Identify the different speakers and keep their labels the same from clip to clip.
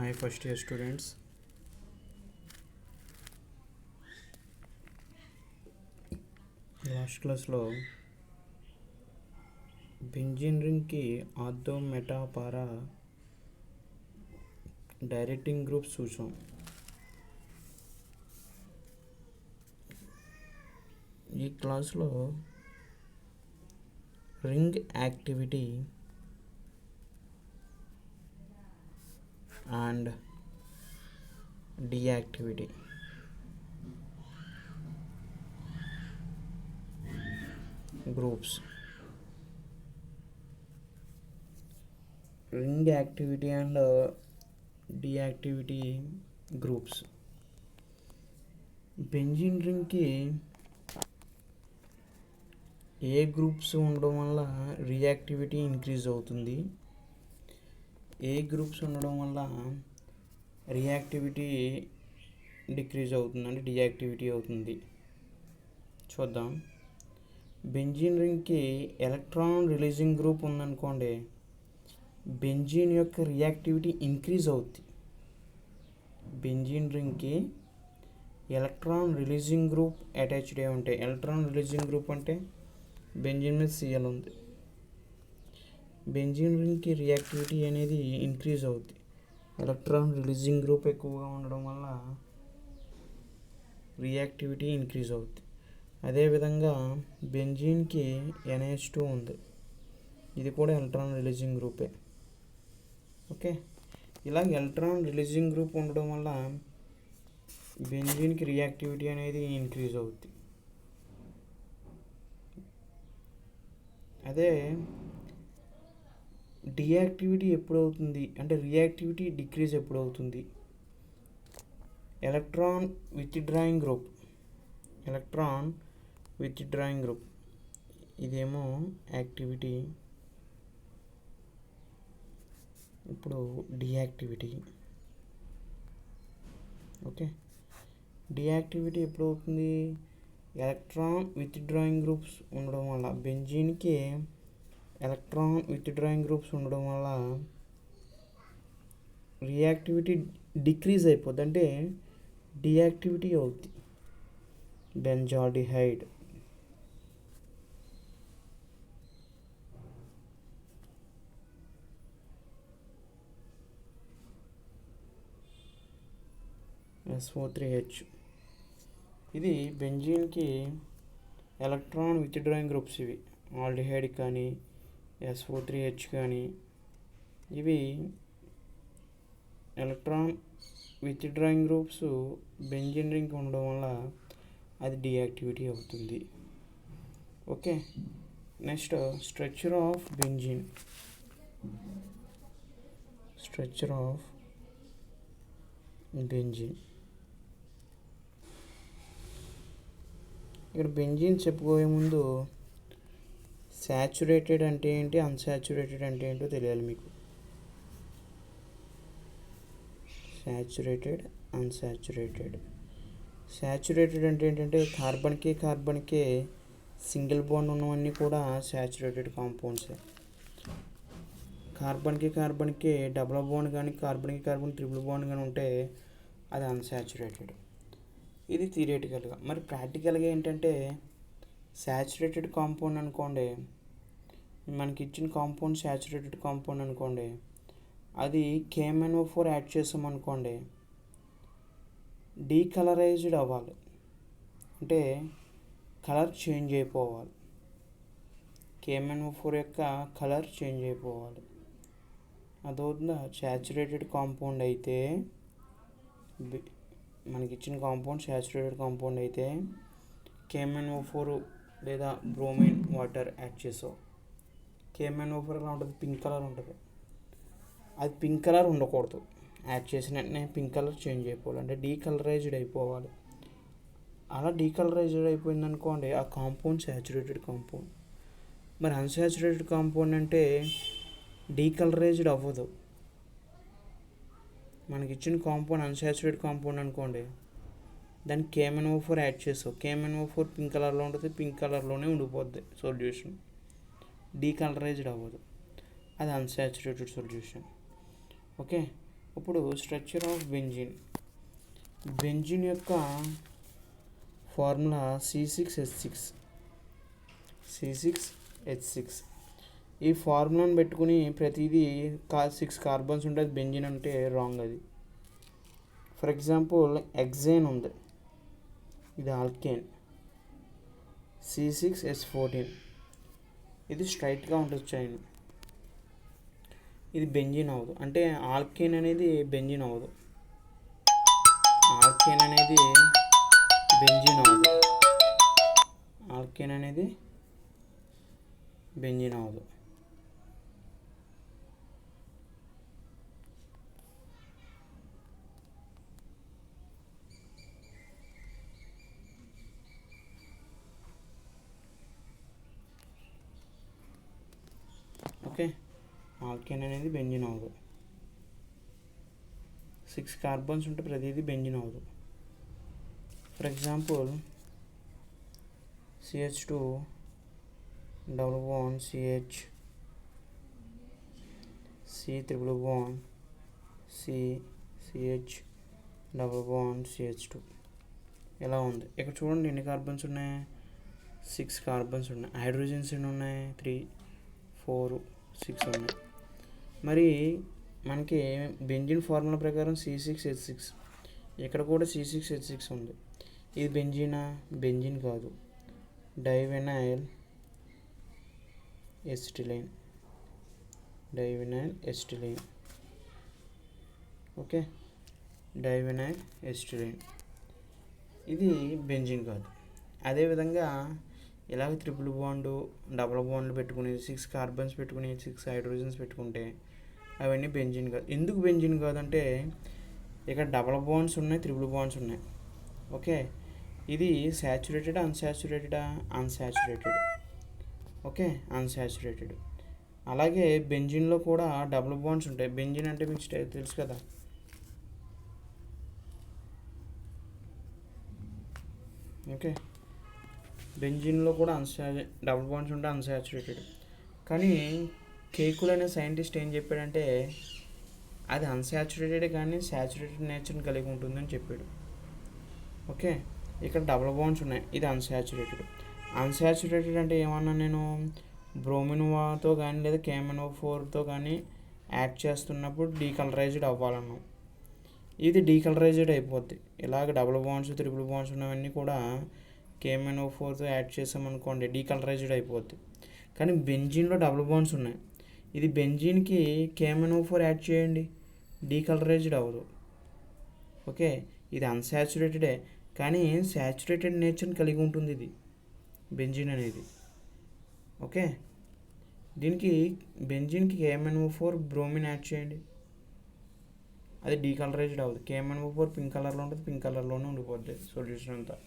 Speaker 1: Hi, first year students. Last class lo benzene ring ki ortho meta para directing groups చూసాం. ఈ క్లాస్లో ring activity and deactivity groups, ring activity and deactivity groups. Benzene రింగ్కి ఏ groups ఉండడం వల్ల reactivity increase అవుతుంది, ఏ groups ఉండడం వల్ల రియాక్టివిటీ డిక్రీజ్ అవుతుంది అంటే డియాక్టివిటీ అవుతుంది చూద్దాం. బెంజీన్ రింగ్కి ఎలక్ట్రాన్ రిలీజింగ్ గ్రూప్ ఉందనుకోండి, బెంజీన్ యొక్క రియాక్టివిటీ ఇంక్రీజ్ అవుతుంది. బెంజీన్ రింగ్కి ఎలక్ట్రాన్ రిలీజింగ్ గ్రూప్ అటాచ్డ్ అయి ఉంటాయి. ఎలక్ట్రాన్ రిలీజింగ్ గ్రూప్ అంటే బెంజీన్ మీద Cl ఉంది. బెంజీన్ రింగ్కి రియాక్టివిటీ అనేది ఇంక్రీజ్ అవుతుంది. ఎలక్ట్రాన్ రిలీజింగ్ గ్రూప్ ఎక్కువగా ఉండడం వల్ల రియాక్టివిటీ ఇంక్రీజ్ అవుతుంది. అదేవిధంగా బెంజీన్కి NH2 ఉంది, ఇది కూడా ఎలక్ట్రాన్ రిలీజింగ్ గ్రూపే. ఓకే, ఇలా ఎలక్ట్రాన్ రిలీజింగ్ గ్రూప్ ఉండడం వల్ల బెంజీన్కి రియాక్టివిటీ అనేది ఇంక్రీజ్ అవుతుంది. అదే డియాక్టివిటీ ఎప్పుడు అవుతుంది అంటే రియాక్టివిటీ డిక్రీజ్ ఎప్పుడు అవుతుంది? Electron withdrawing group, electron withdrawing group ఇదేమో యాక్టివిటీ, ఇప్పుడు డియాక్టివిటీ. ఓకే, డియాక్టివిటీ ఎప్పుడు అవుతుంది? ఎలక్ట్రాన్ విత్డ్రాయింగ్ గ్రూప్స్ ఉండడం వల్ల, బెంజీన్కి ఎలక్ట్రాన్ విత్డ్రాయింగ్ గ్రూప్స్ ఉండడం వల్ల రియాక్టివిటీ డిక్రీజ్ అయిపోద్ది అంటే డియాక్టివిటీ అవుద్ది. బెంజాల్డిహైడ్, SO3H, ఇది బెంజీన్కి ఎలక్ట్రాన్ విత్డ్రాయింగ్ గ్రూప్స్. ఇవి ఆల్డిహైడ్ కానీ SO3H కానీ ఇవి ఎలక్ట్రాన్ విత్డ్రాయింగ్ గ్రూప్స్ బెంజీన్ రింగ్కి ఉండడం వల్ల అది డియాక్టివిటీ అవుతుంది. Okay, next structure of benzene. Structure of benzene, ఇక్కడ బెంజీన్ చెప్పుకోయే ముందు శాచురేటెడ్ అంటే ఏంటి, అన్సాచురేటెడ్ అంటే ఏంటో తెలియాలి మీకు. Saturated, unsaturated. శాచురేటెడ్ అంటే ఏంటంటే కార్బన్కే సింగిల్ బాండ్ ఉన్నవన్నీ కూడా శాచురేటెడ్ కాంపౌండ్సే. కార్బన్కే డబుల్ బాండ్ కానీ కార్బన్ ట్రిపుల్ బాండ్ కానీ ఉంటే అది అన్సాచురేటెడ్. ఇది థియరిటికల్గా. మరి ప్రాక్టికల్గా ఏంటంటే శాచురేటెడ్ కాంపౌండ్ అనుకోండి, మనకి ఇచ్చిన కాంపౌండ్ శాచురేటెడ్ కాంపౌండ్ అనుకోండి, అది KMnO4 యాడ్ చేసామనుకోండి, డీకలరైజ్డ్ అవ్వాలి అంటే కలర్ చేంజ్ అయిపోవాలి. KMnO4 యొక్క కలర్ చేంజ్ అయిపోవాలి. అదవుతుందా? శాచురేటెడ్ కాంపౌండ్ అయితే, మనకి ఇచ్చిన కాంపౌండ్ శాచురేటెడ్ కాంపౌండ్ అయితే KMnO4 లేదా బ్రోమిన్ వాటర్ యాడ్ చేసావు. KMnO4 ఎలా ఉంటుంది? పింక్ కలర్ ఉంటుంది. అది పింక్ కలర్ ఉండకూడదు. యాడ్ చేసిన వెంటనే పింక్ కలర్ చేంజ్ అయిపోవాలి అంటే డీకలరైజ్డ్ అయిపోవాలి. అలా డీకలరైజ్డ్ అయిపోయింది అనుకోండి, ఆ కాంపౌండ్ శాచురేటెడ్ కాంపౌండ్. మరి అన్సాచురేటెడ్ కాంపౌండ్ అంటే డీకలరైజ్డ్ అవ్వదు. మనకి ఇచ్చిన కాంపౌండ్ అన్సాచురేటెడ్ కాంపౌండ్ అనుకోండి, దానికి KMnO4 యాడ్ చేసావు. KMnO4 పింక్ కలర్లో ఉంటుంది, పింక్ కలర్లోనే ఉండిపోద్ది సొల్యూషన్, డీకలరైజ్డ్ అవ్వదు. అది అన్సాచురేటెడ్ సొల్యూషన్. ఓకే, ఇప్పుడు స్ట్రక్చర్ ఆఫ్ బెంజిన్. బెంజిన్ యొక్క ఫార్ములా C6H6. ఈ ఫార్ములాను పెట్టుకుని ప్రతిదీ 6 కార్బన్స్ ఉంటుంది బెంజిన్ అంటే రాంగ్. అది ఫర్ ఎగ్జాంపుల్ ఎగ్జైన్ ఉంది, ఇది ఆల్కేన్ C6H14, ఇది స్ట్రైట్గా ఉంటుంది చైన్, ఇది బెంజిన్ అవ్వదు. అంటే ఆల్కేన్ అనేది బెంజిన్ అవ్వదు, ఆల్కేన్ అనేది బెంజిన్ అవ్వదు, ఆల్కేన్ అనేది బెంజిన్ అవ్వదు. ఓకే, ఆల్కేన్ అనేది బెంజిన్ అవ్వదు. 6 కార్బన్స్ ఉంటే ప్రతిదీ బెంజిన్ అవ్వదు. For example CH2 double bond CH, C triple bond CH double bond CH2 ఎలా ఉంది. ఇక్కడ చూడండి ఎన్ని కార్బన్స్ ఉన్నాయి, 6 కార్బన్స్ ఉన్నాయి. హైడ్రోజన్స్ ఎన్ని ఉన్నాయి, 3, 4, 6 ఉన్నాయి. మరి మనకి బెంజిన్ ఫార్ములా ప్రకారం C6H6, ఇక్కడ కూడా C6H6 ఉంది. ఇది బెంజినా? బెంజిన్ కాదు, డైవినైల్ ఎసిటిలైన్, డైవినైల్ ఎసిటిలైన్. ఓకే, డైవినైల్ ఎసిటిలైన్, ఇది బెంజిన్ కాదు. అదేవిధంగా ఇలాగ ట్రిపుల్ బాండ్ డబుల్ బాండ్లు పెట్టుకుని 6 కార్బన్స్ పెట్టుకుని 6 హైడ్రోజన్స్ పెట్టుకుంటే అవన్నీ బెంజిన్ కాదు. ఎందుకు బెంజిన్ కాదంటే ఇక్కడ డబుల్ బాండ్స్ ఉన్నాయి, ట్రిపుల్ బాండ్స్ ఉన్నాయి. ఓకే, ఇది శాచురేటెడ్ అన్సాచురేటెడా? అన్సాచురేటెడ్. Okay, unsaturated. అలాగే బెంజిన్లో కూడా డబుల్ బాండ్స్ ఉంటాయి. బెంజిన్ అంటే మీకు తెలుసు కదా, ఓకే, బెంజిన్లో కూడా డబుల్ బాండ్స్ ఉంటే అన్సాచురేటెడ్. కానీ కేకుల్ అనే సైంటిస్ట్ ఏం చెప్పాడంటే అది అన్సాచురేటెడ్ కానీ శాచురేటెడ్ నేచర్ని కలిగి ఉంటుందని చెప్పాడు. ఓకే, ఇక్కడ డబుల్ బాండ్స్ ఉన్నాయి, ఇది అన్సాచురేటెడ్. అన్సాచురేటెడ్ అంటే ఏమన్నా నేను బ్రోమిన్తో కానీ లేదా KMnO4తో కానీ యాడ్ చేస్తున్నప్పుడు డీకలరైజ్డ్ అవ్వాలన్నాం. ఇది డీకలరైజ్డ్ అయిపోద్ది. ఇలాగ డబుల్ బాండ్స్ ట్రిపుల్ బాండ్స్ ఉన్నవన్నీ కూడా KMnO4తో యాడ్ చేసామనుకోండి డీకలరైజ్డ్ అయిపోద్ది. కానీ బెంజిన్లో డబుల్ బాండ్స్ ఉన్నాయి, ఇది బెంజిన్కి KMnO4 యాడ్ చేయండి, డీకలరైజ్డ్ అవ్వదు. ఓకే, ఇది అన్సాచురేటెడే కానీ శాచురేటెడ్ నేచర్ని కలిగి ఉంటుంది ఇది బెంజిన్ అనేది. ఓకే, దీనికి బెంజిన్కి KMnO4 బ్రోమిన్ యాడ్ చేయండి, అది డీకలరైజ్డ్ అవ్వదు. KMnO4 పింక్ కలర్లో ఉంటుంది, పింక్ కలర్లోనే ఉండిపోద్ది సొల్యూషన్ అంతా.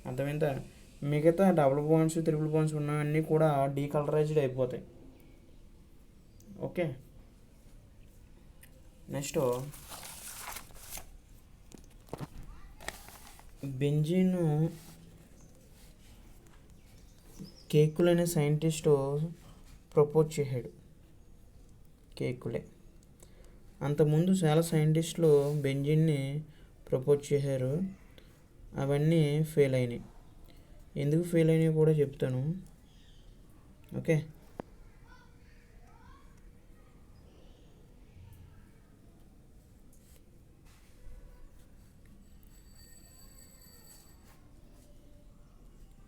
Speaker 1: అర్థమైందా? మిగతా డబుల్ బాండ్స్ ట్రిపుల్ బాండ్స్ ఉన్నవన్నీ కూడా డీకలరైజ్డ్ అయిపోతాయి. ఓకే, నెక్స్ట్ బెంజిన్ కేకుల్ అనే సైంటిస్టు ప్రపోజ్ చేశాడు. కేకులే, అంతకుముందు చాలా సైంటిస్టులు బెంజిన్ని ప్రపోజ్ చేశారు, అవన్నీ ఫెయిల్ అయినాయి. ఎందుకు ఫెయిల్ అయినాయి కూడా చెప్తాను. ఓకే,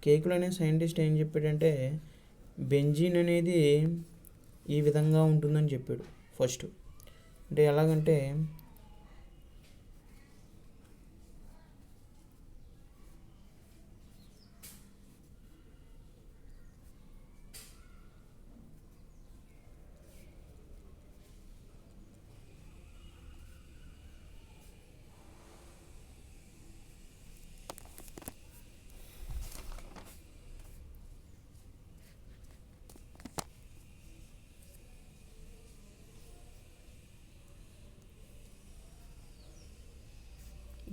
Speaker 1: కేకుల్ అనే సైంటిస్ట్ ఏం చెప్పాడంటే బెంజిన్ అనేది ఈ విధంగా ఉంటుందని చెప్పాడు ఫస్ట్. అంటే ఎలాగంటే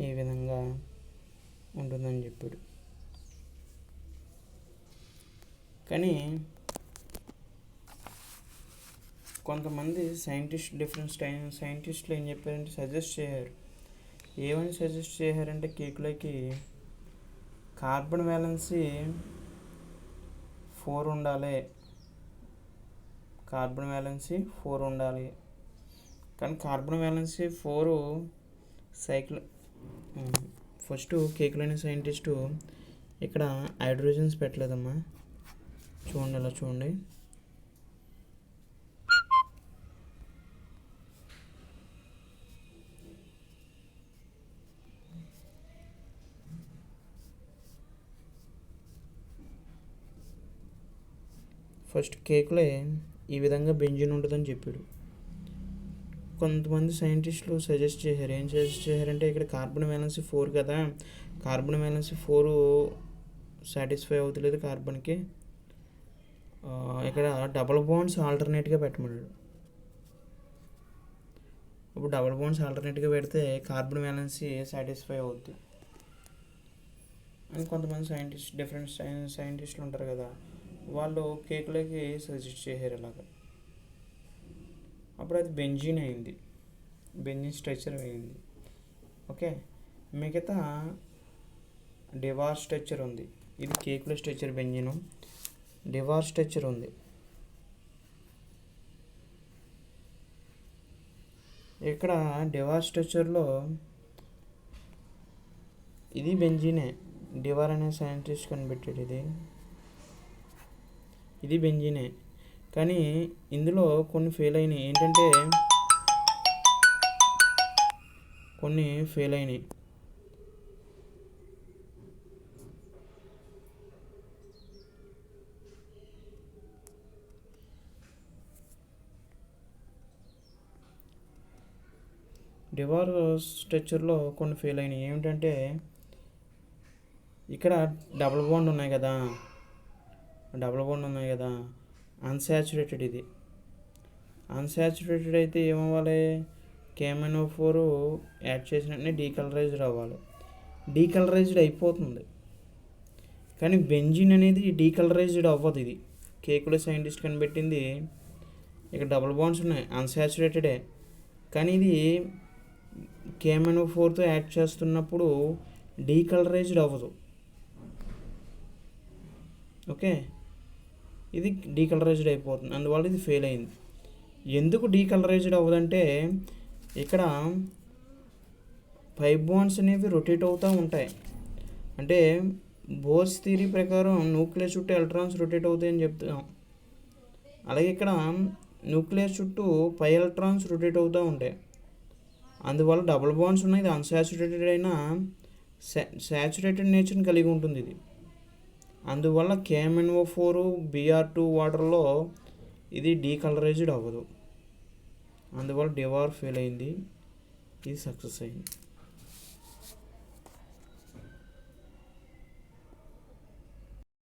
Speaker 1: ఈ విధంగా ఉంటుందని చెప్పాడు. కానీ కొంతమంది సైంటిస్టులు ఏం చెప్పారంటే సజెస్ట్ చేశారు. ఏమని సజెస్ట్ చేశారంటే కేకులకి కార్బన్ వ్యాలెన్సీ 4 ఉండాలి, కానీ కార్బన్ వ్యాలెన్సీ 4 సైకిల్ ఫస్ట్ కేకులైన సైంటిస్టు ఇక్కడ హైడ్రోజన్స్ పెట్టలేదమ్మా. చూడండి, అలా చూడండి. ఫస్ట్ కేకులే ఈ విధంగా బెంజిన్ ఉంటుందని చెప్పాడు. కొంతమంది సైంటిస్టులు సజెస్ట్ చేశారు. ఏం సజెస్ట్ చేశారంటే ఇక్కడ కార్బన్ వ్యాలెన్సీ 4 కదా, కార్బన్ వ్యాలెన్సీ 4 సాటిస్ఫై అవుతలేదు కార్బన్కి, ఇక్కడ డబుల్ బాండ్స్ ఆల్టర్నేట్గా పెట్టమన్నాడు. ఇప్పుడు డబుల్ బాండ్స్ ఆల్టర్నేట్గా పెడితే కార్బన్ వ్యాలెన్సీ సాటిస్ఫై అవుద్ది అని కొంతమంది డిఫరెంట్ సైంటిస్టులు ఉంటారు కదా, వాళ్ళు కేకులకి సజెస్ట్ చేశారు ఇలాగా. అప్పుడు అది బెంజీన్ అయింది, బెంజీన్ స్ట్రక్చర్ అయింది. ఓకే, మిగతా డివార్ స్ట్రక్చర్ ఉంది. ఇది కేకుల స్ట్రక్చర్ బెంజీను, డివార్ స్ట్రక్చర్ ఉంది. ఇక్కడ డివార్ స్ట్రక్చర్లో ఇది బెంజీనే, డివార్ అనే సైంటిస్ట్ కనిపెట్టాడు. ఇది బెంజీనే, కానీ ఇందులో కొన్ని ఫెయిల్ అయినాయి. ఏంటంటే కొన్ని ఫెయిల్ అయినాయి. డివార్ స్ట్రక్చర్లో కొన్ని ఫెయిల్ అయినాయి. ఏమిటంటే ఇక్కడ డబుల్ బాండ్ ఉన్నాయి కదా, అన్సాచురేటెడ్. ఇది అన్సాచురేటెడ్ అయితే ఏమవ్వాలి, KMnO4 యాడ్ చేసినట్టే డీకలరైజ్డ్ అవ్వాలి. డీకలరైజ్డ్ అయిపోతుంది, కానీ బెంజిన్ అనేది డీకలరైజ్డ్ అవ్వదు. ఇది కేకుల సైంటిస్ట్ కనిపెట్టింది. ఇక్కడ డబుల్ బాండ్స్ ఉన్నాయి, అన్సాచురేటెడే, కానీ ఇది KMnO4తో యాడ్ చేస్తున్నప్పుడు డీకలరైజ్డ్ అవ్వదు. ఓకే, ఇది డీకలరైజ్డ్ అయిపోతుంది, అందువల్ల ఇది ఫెయిల్ అయింది. ఎందుకు డీకలరైజ్డ్ అవ్వదంటే ఇక్కడ 5 బాండ్స్ అనేవి రొటేట్ అవుతూ ఉంటాయి. అంటే బోర్స్ థియరీ ప్రకారం న్యూక్లియస్ చుట్టూ ఎలక్ట్రాన్స్ రొటేట్ అవుతాయని చెప్తాం. అలాగే ఇక్కడ న్యూక్లియస్ చుట్టూ 5 ఎలక్ట్రాన్స్ రొటేట్ అవుతూ ఉంటాయి. అందువల్ల డబుల్ బాండ్స్ ఉన్నాయి. ఇది అన్సాచురేటెడ్ అయినా సాచురేటెడ్ నేచర్ని కలిగి ఉంటుంది ఇది. అందువల్ల KMnO4 Br2 వాటర్లో ఇది డీకలరైజ్డ్ అవ్వదు. అందువల్ల డివార్ ఫెయిల్ అయింది, ఇది సక్సెస్ అయింది.